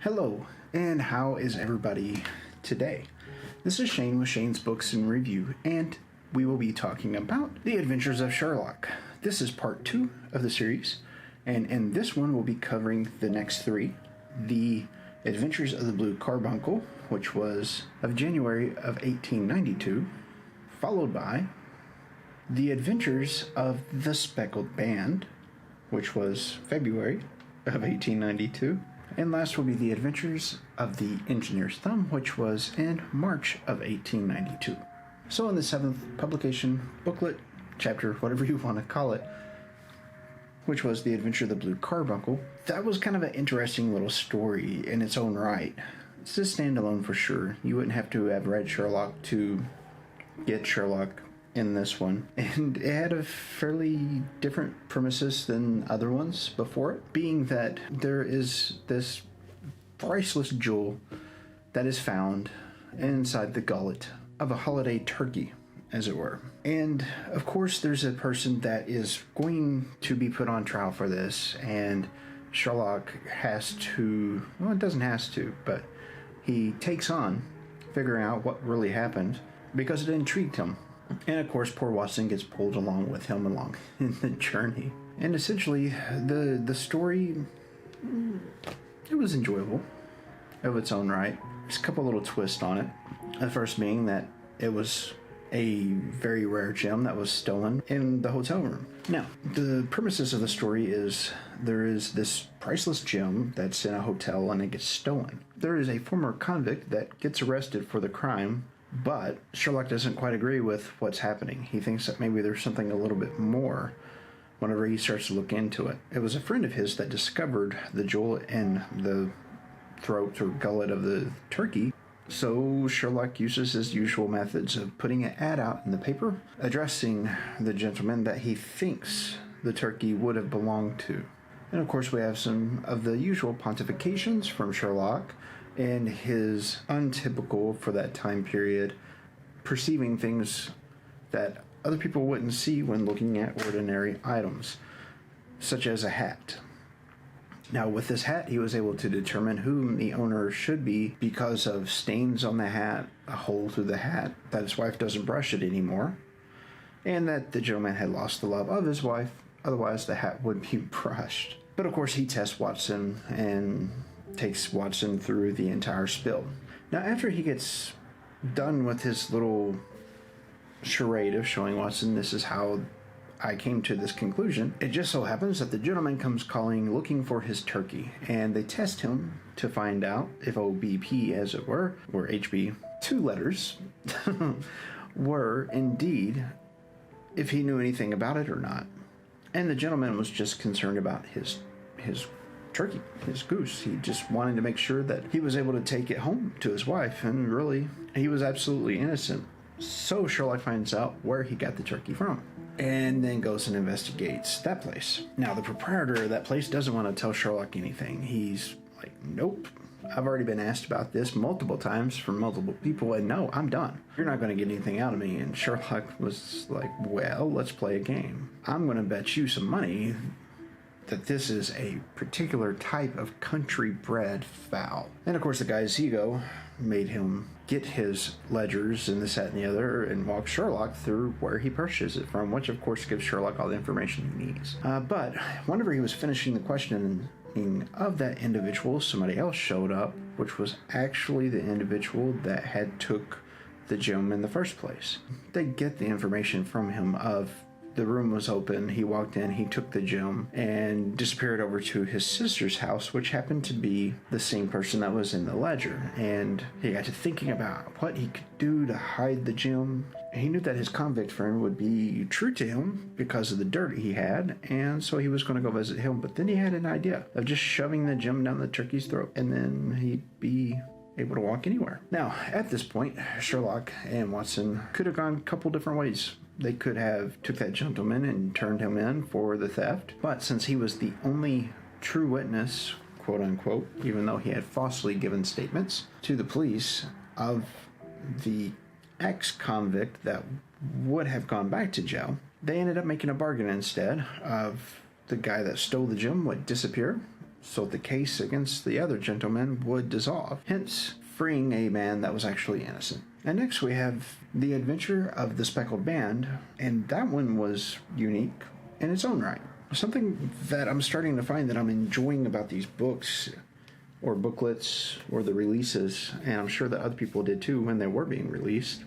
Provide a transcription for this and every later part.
Hello, and how is everybody today? This is Shane with Shane's Books and Review, and we will be talking about The Adventures of Sherlock. This is part 2 of the series, and in this one we'll be covering the next 3. The Adventures of the Blue Carbuncle, which was of January of 1892, followed by The Adventures of the Speckled Band, which was February of 1892. And last will be The Adventures of the Engineer's Thumb, which was in March of 1892. So in the 7th publication, booklet, chapter, whatever you want to call it, which was The Adventure of the Blue Carbuncle, that was kind of an interesting little story in its own right. It's a standalone for sure. You wouldn't have to have read Sherlock to get Sherlock in this one, and it had a fairly different premises than other ones before it, being that there is this priceless jewel that is found inside the gullet of a holiday turkey, as it were. And of course there's a person that is going to be put on trial for this, and Sherlock has to, well, it doesn't has to, but he takes on figuring out what really happened because it intrigued him. And of course, poor Watson gets pulled along with him along in the journey. And essentially, the story, it was enjoyable of its own right. There's a couple little twists on it. The first being that it was a very rare gem that was stolen in the hotel room. Now, the premises of the story is there is this priceless gem that's in a hotel and it gets stolen. There is a former convict that gets arrested for the crime, but Sherlock doesn't quite agree with what's happening. He thinks that maybe there's something a little bit more whenever he starts to look into it. It was a friend of his that discovered the jewel in the throat or gullet of the turkey. So Sherlock uses his usual methods of putting an ad out in the paper, addressing the gentleman that he thinks the turkey would have belonged to. And of course we have some of the usual pontifications from Sherlock, and his untypical for that time period perceiving things that other people wouldn't see when looking at ordinary items, such as a hat. Now with this hat, he was able to determine whom the owner should be because of stains on the hat, a hole through the hat, that his wife doesn't brush it anymore, and that the gentleman had lost the love of his wife, otherwise the hat would be brushed. But of course he tests Watson and takes Watson through the entire spill. Now after he gets done with his little charade of showing Watson this is how I came to this conclusion, it just so happens that the gentleman comes calling looking for his turkey, and they test him to find out if OBP, as it were, or HB, 2 letters, were indeed if he knew anything about it or not. And the gentleman was just concerned about his turkey, his goose. He just wanted to make sure that he was able to take it home to his wife, and really, he was absolutely innocent. So Sherlock finds out where he got the turkey from, and then goes and investigates that place. Now, the proprietor of that place doesn't want to tell Sherlock anything. He's like, nope, I've already been asked about this multiple times from multiple people, and no, I'm done. You're not going to get anything out of me. And Sherlock was like, well, let's play a game. I'm going to bet you some money that this is a particular type of country-bred fowl. And of course the guy's ego made him get his ledgers and this, that, and the other, and walk Sherlock through where he purchased it from, which of course gives Sherlock all the information he needs. But whenever he was finishing the questioning of that individual, somebody else showed up, which was actually the individual that had took the gem in the first place. They get the information from him of the room was open, he walked in, he took the gem, and disappeared over to his sister's house, which happened to be the same person that was in the ledger. And he got to thinking about what he could do to hide the gem. He knew that his convict friend would be true to him because of the dirt he had, and so he was going to go visit him. But then he had an idea of just shoving the gem down the turkey's throat, and then he'd be able to walk anywhere. Now, at this point, Sherlock and Watson could have gone a couple different ways. They could have took that gentleman and turned him in for the theft, but since he was the only true witness, quote unquote, even though he had falsely given statements to the police of the ex-convict that would have gone back to jail, they ended up making a bargain instead of the guy that stole the gem would disappear, so the case against the other gentleman would dissolve, hence freeing a man that was actually innocent. And next we have The Adventure of the Speckled Band, and that one was unique in its own right. Something that I'm starting to find that I'm enjoying about these books or booklets or the releases, and I'm sure that other people did too when they were being released,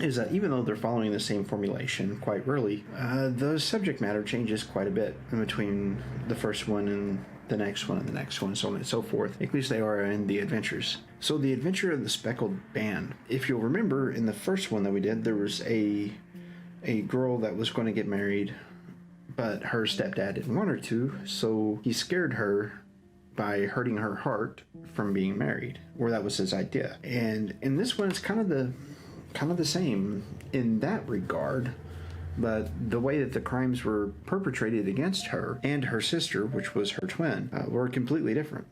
is that even though they're following the same formulation quite rarely, the subject matter changes quite a bit in between the first one and the next one and the next one, so on and so forth. At least they are in the adventures. So The Adventure of the Speckled Band. If you'll remember, in the first one that we did, there was a girl that was going to get married, but her stepdad didn't want her to, so he scared her by hurting her heart from being married, or that was his idea. And in this one, it's kind of the same in that regard, but the way that the crimes were perpetrated against her and her sister, which was her twin, were completely different.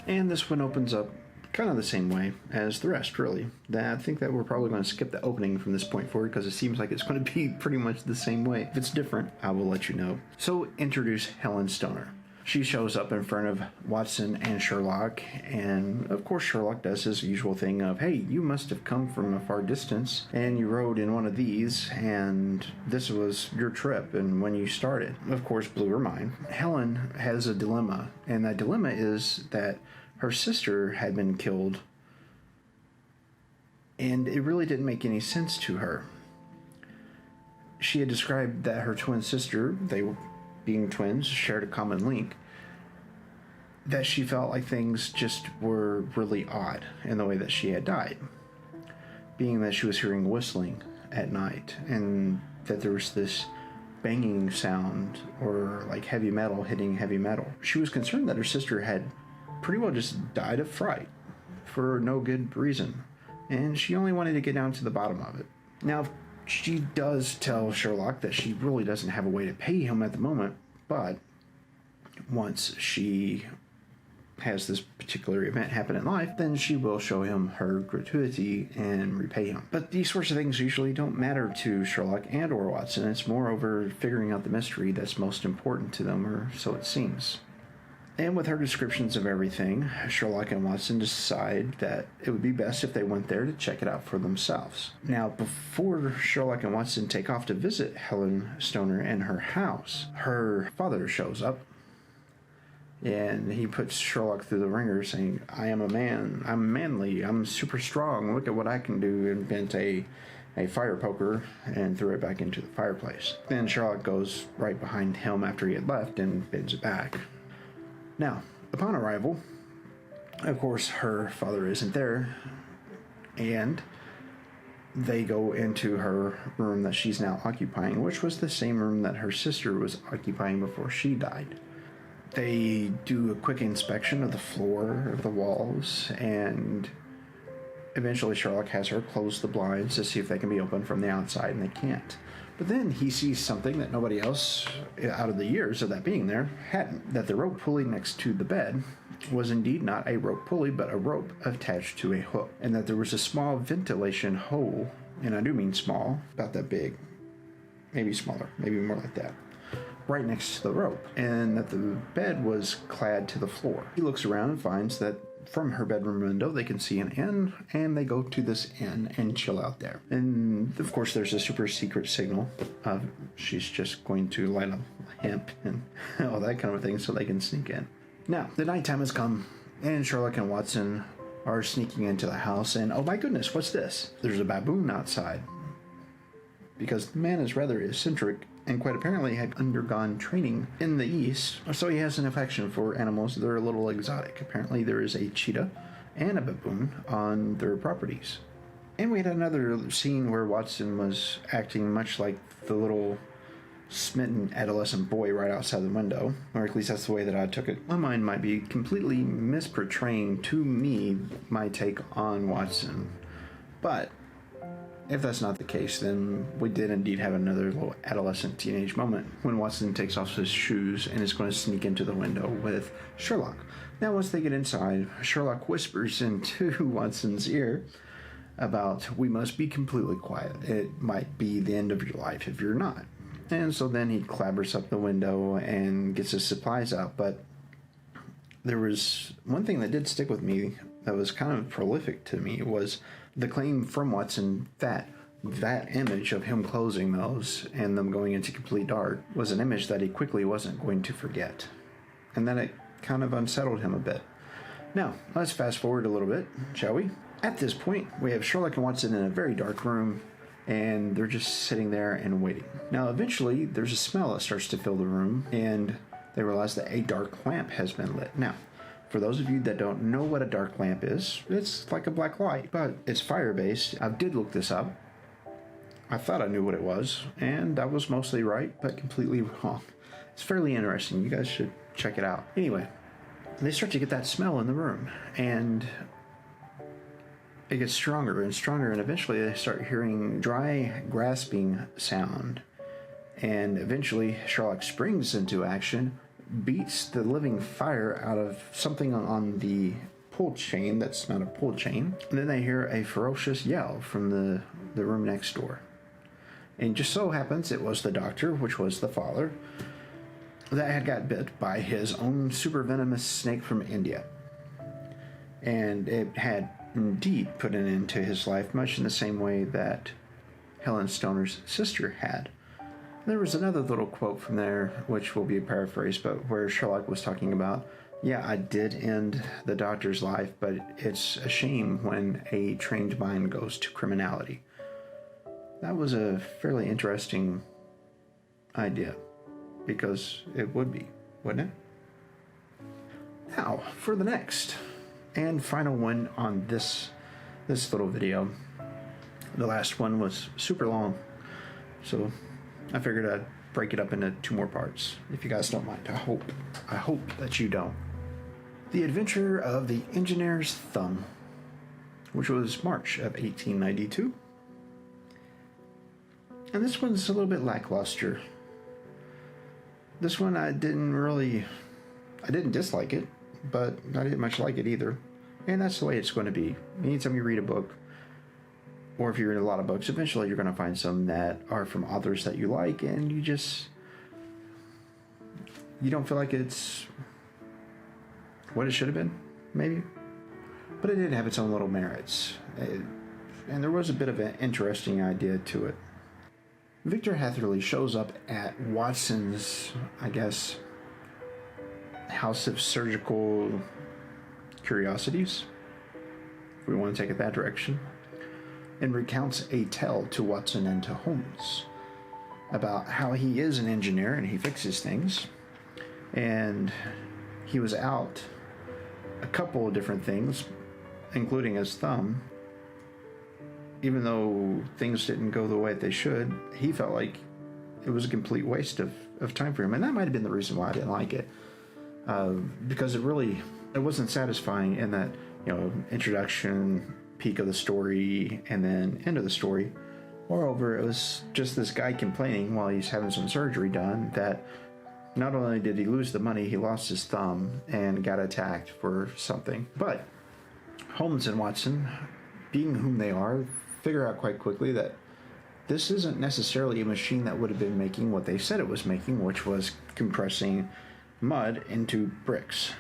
And this one opens up kind of the same way as the rest, really. I think that we're probably going to skip the opening from this point forward because it seems like it's going to be pretty much the same way. If it's different, I will let you know. So introduce Helen Stoner. She shows up in front of Watson and Sherlock, and of course Sherlock does his usual thing of, hey, you must have come from a far distance, and you rode in one of these, and this was your trip, and when you started. Of course, blew her mind. Helen has a dilemma, and that dilemma is that her sister had been killed, and it really didn't make any sense to her. She had described that her twin sister, they were being twins, shared a common link, that she felt like things just were really odd in the way that she had died, being that she was hearing whistling at night and that there was this banging sound or like heavy metal hitting heavy metal. She was concerned that her sister had pretty well just died of fright for no good reason, and she only wanted to get down to the bottom of it. Now, she does tell Sherlock that she really doesn't have a way to pay him at the moment, but once she has this particular event happen in life, then she will show him her gratuity and repay him. But these sorts of things usually don't matter to Sherlock and or Watson. It's more over figuring out the mystery that's most important to them, or so it seems. And with her descriptions of everything, Sherlock and Watson decide that it would be best if they went there to check it out for themselves. Now, before Sherlock and Watson take off to visit Helen Stoner in her house, her father shows up, and he puts Sherlock through the ringer saying, I am a man, I'm manly, I'm super strong, look at what I can do, and bent a fire poker and threw it back into the fireplace. Then Sherlock goes right behind him after he had left and bends it back. Now, upon arrival, of course, her father isn't there, and they go into her room that she's now occupying, which was the same room that her sister was occupying before she died. They do a quick inspection of the floor, of the walls, and eventually Sherlock has her close the blinds to see if they can be opened from the outside, and they can't. But then he sees something that nobody else, out of the years of that being there, hadn't. That the rope pulley next to the bed was indeed not a rope pulley, but a rope attached to a hook. And that there was a small ventilation hole, and I do mean small, about that big, maybe smaller, maybe more like that, right next to the rope. And that the bed was clad to the floor. He looks around and finds that from her bedroom window, they can see an inn, and they go to this inn and chill out there. And of course, there's a super secret signal of she's just going to light up a hemp and all that kind of thing so they can sneak in. Now, the nighttime has come, and Sherlock and Watson are sneaking into the house, and oh my goodness, what's this? There's a baboon outside. Because the man is rather eccentric and quite apparently had undergone training in the East, so he has an affection for animals that are a little exotic. Apparently there is a cheetah and a baboon on their properties. And we had another scene where Watson was acting much like the little smitten adolescent boy right outside the window, or at least that's the way that I took it. My mind might be completely misportraying to me my take on Watson, but if that's not the case, then we did indeed have another little adolescent teenage moment when Watson takes off his shoes and is going to sneak into the window with Sherlock. Now, once they get inside, Sherlock whispers into Watson's ear about, we must be completely quiet. It might be the end of your life if you're not. And so then he clabbers up the window and gets his supplies out. But there was one thing that did stick with me that was kind of prolific to me was the claim from Watson that image of him closing those and them going into complete dark was an image that he quickly wasn't going to forget. And then it kind of unsettled him a bit. Now, let's fast forward a little bit, shall we? At this point, we have Sherlock and Watson in a very dark room, and they're just sitting there and waiting. Now, eventually, there's a smell that starts to fill the room, and they realize that a dark lamp has been lit. Now, for those of you that don't know what a dark lamp is, it's like a black light, but it's fire-based. I did look this up. I thought I knew what it was, and I was mostly right, but completely wrong. It's fairly interesting. You guys should check it out. Anyway, they start to get that smell in the room, and it gets stronger and stronger, and eventually they start hearing dry, grasping sound. And eventually Sherlock springs into action, beats the living fire out of something on the pull chain that's not a pull chain, and then they hear a ferocious yell from the room next door. And just so happens it was the doctor, which was the father, that had got bit by his own super venomous snake from India. And it had indeed put an end to his life, much in the same way that Helen Stoner's sister had. There was another little quote from there, which will be a paraphrase, but where Sherlock was talking about, yeah, I did end the doctor's life, but it's a shame when a trained mind goes to criminality. That was a fairly interesting idea, because it would be, wouldn't it? Now, for the next and final one on this little video. The last one was super long, so I figured I'd break it up into 2 more parts, if you guys don't mind. I hope that you don't. The Adventure of the Engineer's Thumb, which was March of 1892. And this one's a little bit lackluster. This one I didn't dislike it, but I didn't much like it either. And that's the way it's going to be. Anytime you read a book, or if you read a lot of books, eventually you're going to find some that are from authors that you like, and you don't feel like it's what it should have been, maybe. But it did have its own little merits. And there was a bit of an interesting idea to it. Victor Hatherley shows up at Watson's, I guess, House of Surgical Curiosities, if we want to take it that direction, and recounts a tale to Watson and to Holmes about how he is an engineer and he fixes things, and he was out a couple of different things, including his thumb. Even though things didn't go the way they should, he felt like it was a complete waste of time for him, and that might have been the reason why I didn't like it, because it wasn't satisfying in that, introduction, peak of the story, and then end of the story. Moreover, it was just this guy complaining while he's having some surgery done that not only did he lose the money, he lost his thumb and got attacked for something. But Holmes and Watson, being whom they are, figure out quite quickly that this isn't necessarily a machine that would have been making what they said it was making, which was compressing mud into bricks,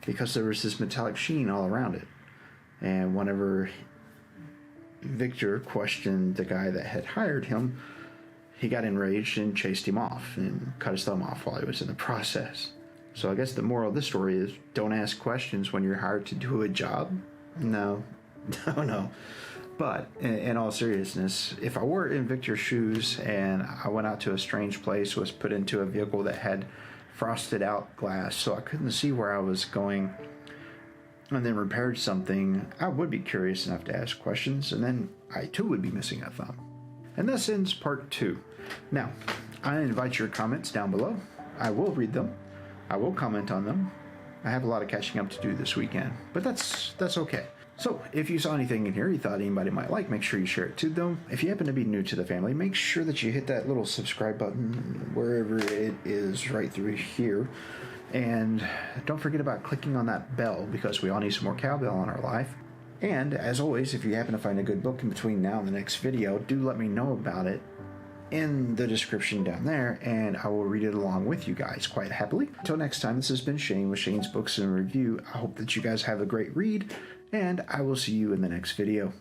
because there was this metallic sheen all around it. And whenever Victor questioned the guy that had hired him, he got enraged and chased him off and cut his thumb off while he was in the process. So I guess the moral of this story is, don't ask questions when you're hired to do a job. No. But in all seriousness, if I were in Victor's shoes and I went out to a strange place, was put into a vehicle that had frosted out glass so I couldn't see where I was going, and then repaired something, I would be curious enough to ask questions, and then I too would be missing a thumb. And this ends part 2. Now, I invite your comments down below. I will read them. I will comment on them. I have a lot of catching up to do this weekend, but that's okay. So, if you saw anything in here you thought anybody might like, make sure you share it to them. If you happen to be new to the family, make sure that you hit that little subscribe button wherever it is right through here. And don't forget about clicking on that bell, because we all need some more cowbell in our life. And, as always, if you happen to find a good book in between now and the next video, do let me know about it in the description down there, and I will read it along with you guys quite happily. Until next time, this has been Shane with Shane's Books and Review. I hope that you guys have a great read, and I will see you in the next video.